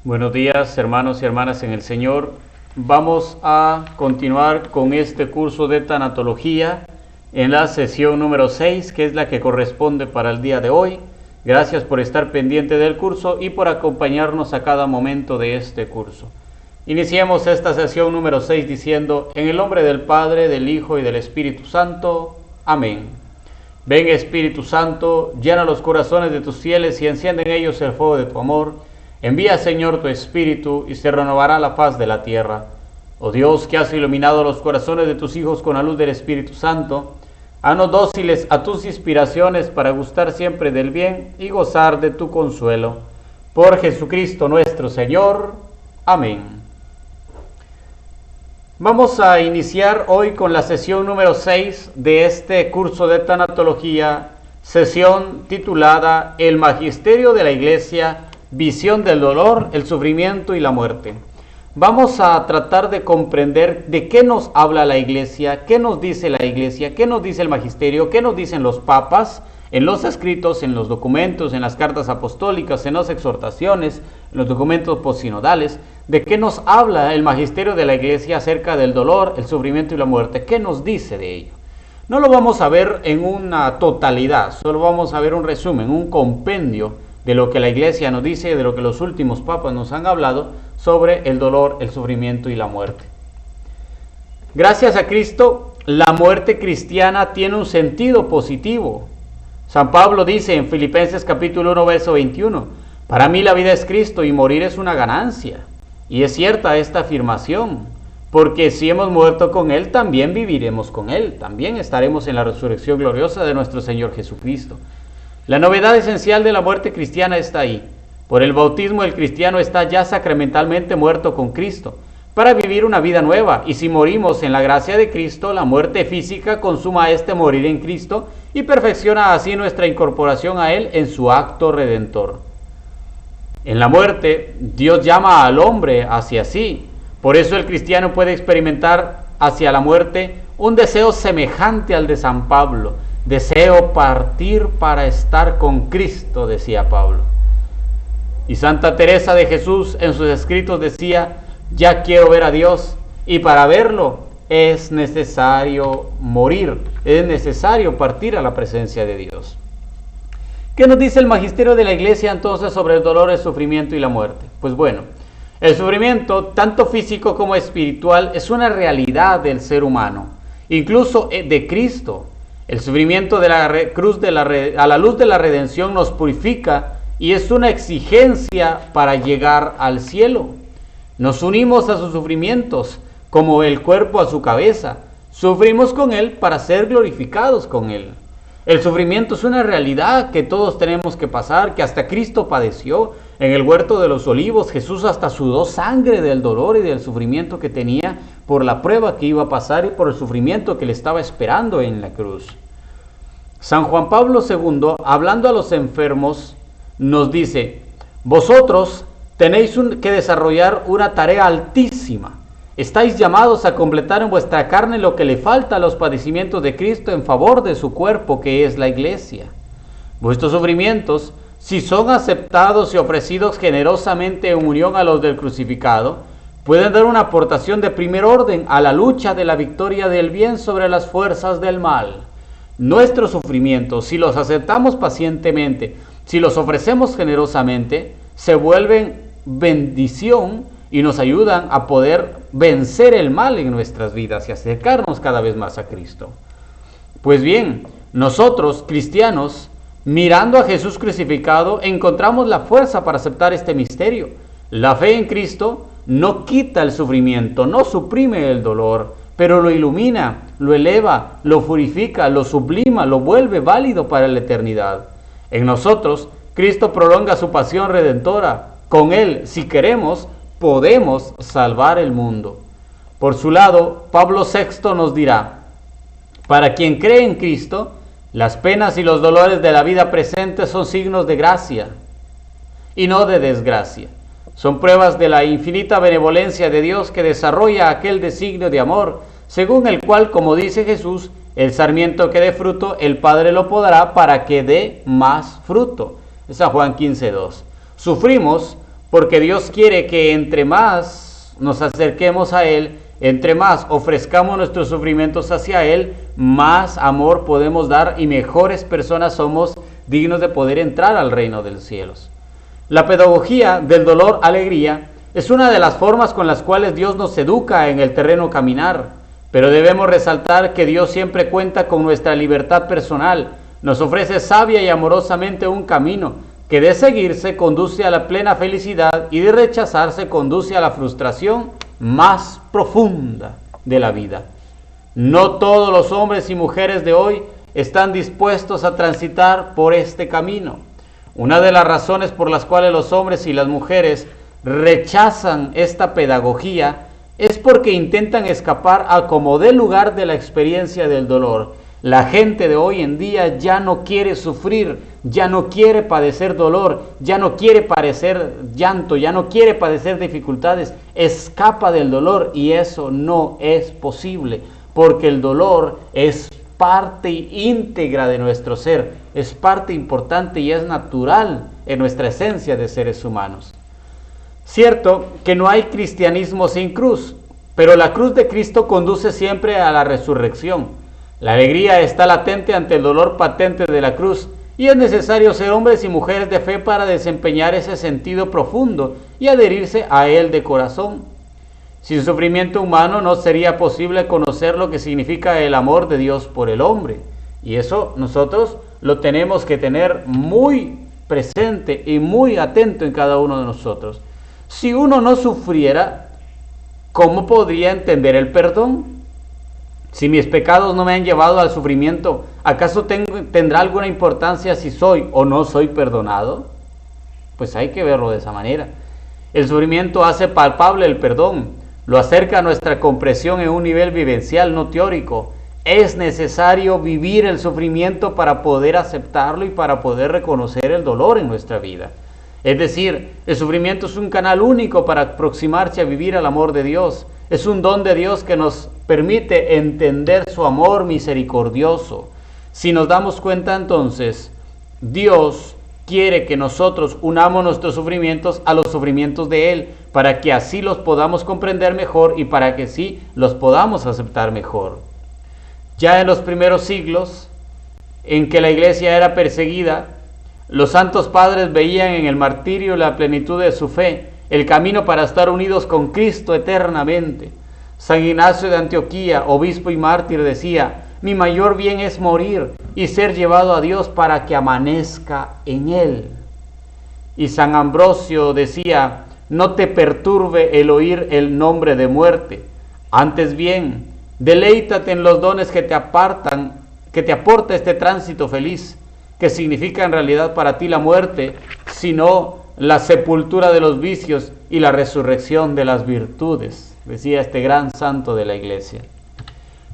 Buenos días, hermanos y hermanas en el Señor. Vamos a continuar con este curso de tanatología en la sesión número 6, que es la que corresponde para el día de hoy. Gracias por estar pendiente del curso y por acompañarnos a cada momento de este curso. Iniciemos esta sesión número 6 diciendo: en el nombre del Padre, del Hijo y del Espíritu Santo. Amén. Ven, Espíritu Santo, llena los corazones de tus fieles y enciende en ellos el fuego de tu amor. Envía, Señor, tu Espíritu, y se renovará la faz de la tierra. Oh Dios, que has iluminado los corazones de tus hijos con la luz del Espíritu Santo, haznos dóciles a tus inspiraciones para gustar siempre del bien y gozar de tu consuelo. Por Jesucristo nuestro Señor. Amén. Vamos a iniciar hoy con la sesión número 6 de este curso de tanatología, sesión titulada El Magisterio de la Iglesia, visión del dolor, el sufrimiento y la muerte. Vamos a tratar de comprender de qué nos habla la Iglesia, qué nos dice la Iglesia, qué nos dice el magisterio, qué nos dicen los papas en los escritos, en los documentos, en las cartas apostólicas, en las exhortaciones, en los documentos postsinodales, de qué nos habla el magisterio de la Iglesia acerca del dolor, el sufrimiento y la muerte, qué nos dice de ello. No lo vamos a ver en una totalidad, solo vamos a ver un resumen, un compendio de lo que la Iglesia nos dice, de lo que los últimos papas nos han hablado sobre el dolor, el sufrimiento y la muerte. Gracias a Cristo, la muerte cristiana tiene un sentido positivo. San Pablo dice en Filipenses capítulo 1, verso 21, para mí la vida es Cristo y morir es una ganancia. Y es cierta esta afirmación, porque si hemos muerto con Él, también viviremos con Él, también estaremos en la resurrección gloriosa de nuestro Señor Jesucristo. La novedad esencial de la muerte cristiana está ahí. Por el bautismo el cristiano está ya sacramentalmente muerto con Cristo, para vivir una vida nueva, y si morimos en la gracia de Cristo, la muerte física consuma este morir en Cristo y perfecciona así nuestra incorporación a Él en su acto redentor. En la muerte, Dios llama al hombre hacia sí. Por eso el cristiano puede experimentar hacia la muerte un deseo semejante al de San Pablo. Deseo partir para estar con Cristo, decía Pablo. Y Santa Teresa de Jesús en sus escritos decía: ya quiero ver a Dios, y para verlo es necesario morir, es necesario partir a la presencia de Dios. ¿Qué nos dice el magisterio de la Iglesia entonces sobre el dolor, el sufrimiento y la muerte? Pues bueno, el sufrimiento, tanto físico como espiritual, es una realidad del ser humano, incluso de Cristo. El sufrimiento de la cruz a la luz de la redención nos purifica y es una exigencia para llegar al cielo. Nos unimos a sus sufrimientos como el cuerpo a su cabeza. Sufrimos con Él para ser glorificados con Él. El sufrimiento es una realidad que todos tenemos que pasar, que hasta Cristo padeció. En el huerto de los olivos, Jesús hasta sudó sangre del dolor y del sufrimiento que tenía por la prueba que iba a pasar y por el sufrimiento que le estaba esperando en la cruz. San Juan Pablo II, hablando a los enfermos, nos dice: vosotros tenéis que desarrollar una tarea altísima. Estáis llamados a completar en vuestra carne lo que le falta a los padecimientos de Cristo en favor de su cuerpo, que es la Iglesia. Vuestros sufrimientos, si son aceptados y ofrecidos generosamente en unión a los del crucificado, pueden dar una aportación de primer orden a la lucha de la victoria del bien sobre las fuerzas del mal. Nuestros sufrimientos, si los aceptamos pacientemente, si los ofrecemos generosamente, se vuelven bendición y nos ayudan a poder vencer el mal en nuestras vidas y acercarnos cada vez más a Cristo. Pues bien, nosotros, cristianos, mirando a Jesús crucificado, encontramos la fuerza para aceptar este misterio. La fe en Cristo no quita el sufrimiento, no suprime el dolor, pero lo ilumina, lo eleva, lo purifica, lo sublima, lo vuelve válido para la eternidad. En nosotros, Cristo prolonga su pasión redentora. Con Él, si queremos, podemos salvar el mundo. Por su lado, Pablo VI nos dirá: para quien cree en Cristo, las penas y los dolores de la vida presente son signos de gracia y no de desgracia. Son pruebas de la infinita benevolencia de Dios que desarrolla aquel designio de amor, según el cual, como dice Jesús, el sarmiento que dé fruto, el Padre lo podará para que dé más fruto. Es San Juan 15:2. Sufrimos porque Dios quiere que entre más nos acerquemos a Él, entre más ofrezcamos nuestros sufrimientos hacia Él, más amor podemos dar y mejores personas somos dignos de poder entrar al reino de los cielos. La pedagogía del dolor-alegría es una de las formas con las cuales Dios nos educa en el terreno caminar, pero debemos resaltar que Dios siempre cuenta con nuestra libertad personal, nos ofrece sabia y amorosamente un camino que de seguirse conduce a la plena felicidad y de rechazarse conduce a la frustración más profunda de la vida. No todos los hombres y mujeres de hoy están dispuestos a transitar por este camino. Una de las razones por las cuales los hombres y las mujeres rechazan esta pedagogía es porque intentan escapar a como dé lugar de la experiencia del dolor. La gente de hoy en día ya no quiere sufrir, ya no quiere padecer dolor, ya no quiere padecer llanto, ya no quiere padecer dificultades, escapa del dolor y eso no es posible, porque el dolor es parte íntegra de nuestro ser, es parte importante y es natural en nuestra esencia de seres humanos. Cierto que no hay cristianismo sin cruz, pero la cruz de Cristo conduce siempre a la resurrección. La alegría está latente ante el dolor patente de la cruz y es necesario ser hombres y mujeres de fe para desempeñar ese sentido profundo y adherirse a él de corazón. Sin sufrimiento humano no sería posible conocer lo que significa el amor de Dios por el hombre. Y eso nosotros lo tenemos que tener muy presente y muy atento en cada uno de nosotros. Si uno no sufriera, ¿cómo podría entender el perdón? Si mis pecados no me han llevado al sufrimiento, ¿acaso tendrá alguna importancia si soy o no soy perdonado? Pues hay que verlo de esa manera. El sufrimiento hace palpable el perdón, lo acerca a nuestra comprensión en un nivel vivencial, no teórico. Es necesario vivir el sufrimiento para poder aceptarlo y para poder reconocer el dolor en nuestra vida. Es decir, el sufrimiento es un canal único para aproximarse a vivir al amor de Dios. Es un don de Dios que nos permite entender su amor misericordioso. Si nos damos cuenta entonces, Dios quiere que nosotros unamos nuestros sufrimientos a los sufrimientos de Él, para que así los podamos comprender mejor y para que sí los podamos aceptar mejor. Ya en los primeros siglos, en que la iglesia era perseguida, los santos padres veían en el martirio la plenitud de su fe, el camino para estar unidos con Cristo eternamente. San Ignacio de Antioquía, obispo y mártir, decía: mi mayor bien es morir y ser llevado a Dios para que amanezca en Él. Y San Ambrosio decía: no te perturbe el oír el nombre de muerte, antes bien, deleítate en los dones que te aporta este tránsito feliz, que significa en realidad para ti la muerte, sino la sepultura de los vicios y la resurrección de las virtudes, decía este gran santo de la iglesia.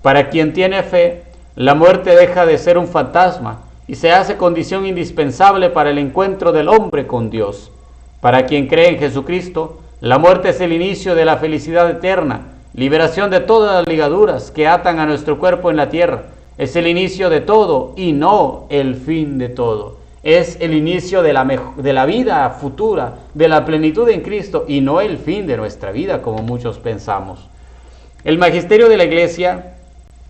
Para quien tiene fe, la muerte deja de ser un fantasma y se hace condición indispensable para el encuentro del hombre con Dios. Para quien cree en Jesucristo, la muerte es el inicio de la felicidad eterna, liberación de todas las ligaduras que atan a nuestro cuerpo en la tierra. Es el inicio de todo y no el fin de todo. Es el inicio de la vida futura, de la plenitud en Cristo y no el fin de nuestra vida, como muchos pensamos. El magisterio de la Iglesia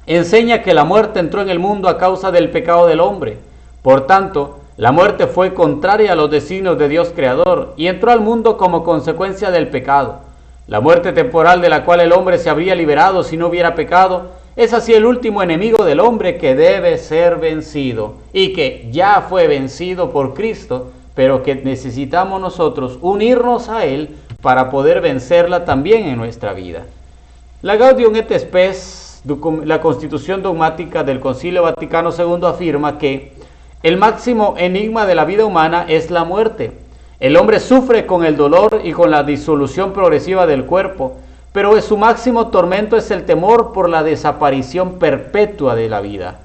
enseña que la muerte entró en el mundo a causa del pecado del hombre. Por tanto, la muerte fue contraria a los designios de Dios Creador y entró al mundo como consecuencia del pecado. La muerte temporal de la cual el hombre se habría liberado si no hubiera pecado, es así el último enemigo del hombre que debe ser vencido y que ya fue vencido por Cristo, pero que necesitamos nosotros unirnos a Él para poder vencerla también en nuestra vida. La Gaudium et Spes, la Constitución dogmática del Concilio Vaticano II, afirma que el máximo enigma de la vida humana es la muerte. El hombre sufre con el dolor y con la disolución progresiva del cuerpo, pero su máximo tormento es el temor por la desaparición perpetua de la vida.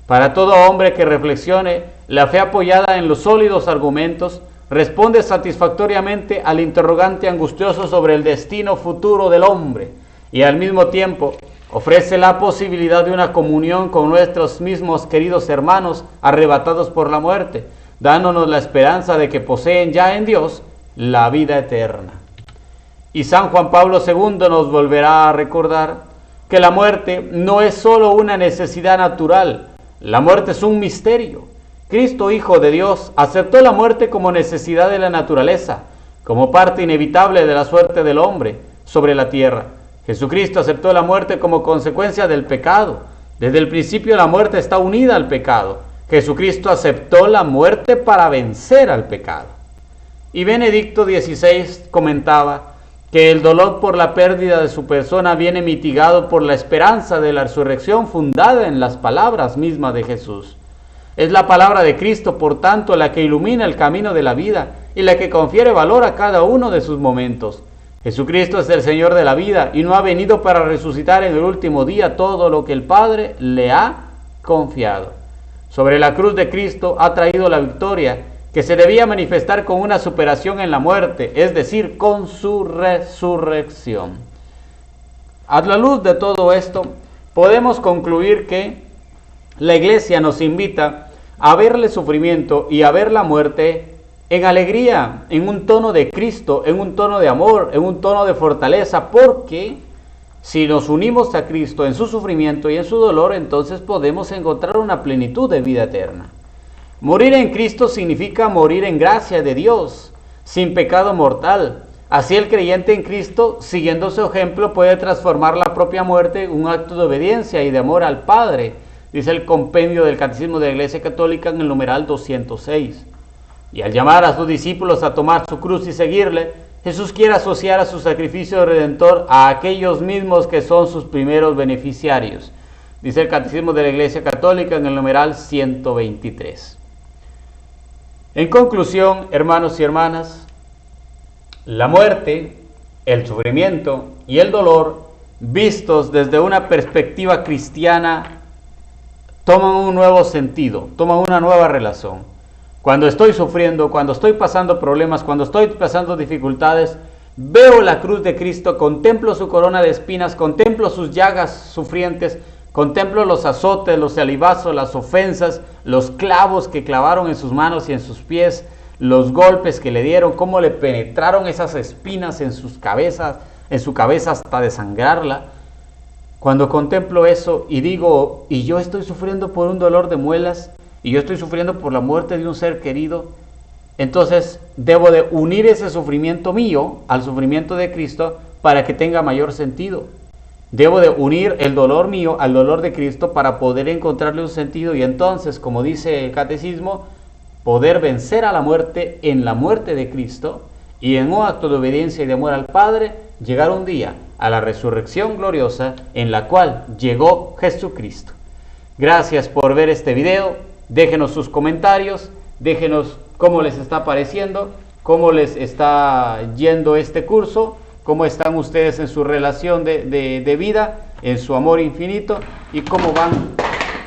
Para todo hombre que reflexione, la fe apoyada en los sólidos argumentos responde satisfactoriamente al interrogante angustioso sobre el destino futuro del hombre y al mismo tiempo ofrece la posibilidad de una comunión con nuestros mismos queridos hermanos arrebatados por la muerte, dándonos la esperanza de que poseen ya en Dios la vida eterna. Y San Juan Pablo II nos volverá a recordar que la muerte no es solo una necesidad natural, la muerte es un misterio. Cristo, Hijo de Dios, aceptó la muerte como necesidad de la naturaleza, como parte inevitable de la suerte del hombre sobre la tierra. Jesucristo aceptó la muerte como consecuencia del pecado. Desde el principio la muerte está unida al pecado. Jesucristo aceptó la muerte para vencer al pecado. Y Benedicto XVI comentaba que el dolor por la pérdida de su persona viene mitigado por la esperanza de la resurrección fundada en las palabras mismas de Jesús. Es la palabra de Cristo, por tanto, la que ilumina el camino de la vida y la que confiere valor a cada uno de sus momentos. Jesucristo es el Señor de la vida y no ha venido para resucitar en el último día todo lo que el Padre le ha confiado. Sobre la cruz de Cristo ha traído la victoria que se debía manifestar con una superación en la muerte, es decir, con su resurrección. A la luz de todo esto, podemos concluir que la Iglesia nos invita a ver el sufrimiento y a ver la muerte en alegría, en un tono de Cristo, en un tono de amor, en un tono de fortaleza, porque si nos unimos a Cristo en su sufrimiento y en su dolor, entonces podemos encontrar una plenitud de vida eterna. Morir en Cristo significa morir en gracia de Dios, sin pecado mortal. Así el creyente en Cristo, siguiendo su ejemplo, puede transformar la propia muerte en un acto de obediencia y de amor al Padre, dice el compendio del Catecismo de la Iglesia Católica en el numeral 206. Y al llamar a sus discípulos a tomar su cruz y seguirle, Jesús quiere asociar a su sacrificio redentor a aquellos mismos que son sus primeros beneficiarios, dice el Catecismo de la Iglesia Católica en el numeral 123. En conclusión, hermanos y hermanas, la muerte, el sufrimiento y el dolor, vistos desde una perspectiva cristiana, toman un nuevo sentido, toman una nueva relación. Cuando estoy sufriendo, cuando estoy pasando problemas, cuando estoy pasando dificultades, veo la cruz de Cristo, contemplo su corona de espinas, contemplo sus llagas sufrientes, contemplo los azotes, los salivazos, las ofensas, los clavos que clavaron en sus manos y en sus pies, los golpes que le dieron, cómo le penetraron esas espinas en sus cabezas, en su cabeza hasta desangrarla. Cuando contemplo eso y digo, y yo estoy sufriendo por un dolor de muelas, y yo estoy sufriendo por la muerte de un ser querido, entonces debo de unir ese sufrimiento mío al sufrimiento de Cristo para que tenga mayor sentido. Debo de unir el dolor mío al dolor de Cristo para poder encontrarle un sentido y entonces, como dice el Catecismo, poder vencer a la muerte en la muerte de Cristo y en un acto de obediencia y de amor al Padre, llegar un día a la resurrección gloriosa en la cual llegó Jesucristo. Gracias por ver este video. Déjenos sus comentarios, déjenos cómo les está pareciendo, cómo les está yendo este curso, cómo están ustedes en su relación de vida, en su amor infinito y cómo van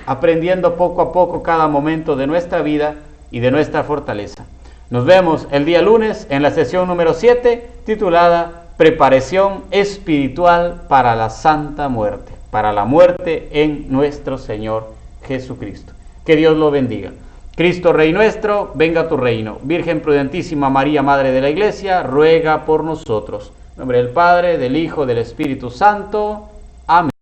aprendiendo poco a poco cada momento de nuestra vida y de nuestra fortaleza. Nos vemos el día lunes en la sesión número 7 titulada Preparación espiritual para la Santa Muerte, para la muerte en nuestro Señor Jesucristo. Que Dios lo bendiga. Cristo Rey nuestro, venga tu reino. Virgen prudentísima María, Madre de la Iglesia, ruega por nosotros. En nombre del Padre, del Hijo, del Espíritu Santo. Amén.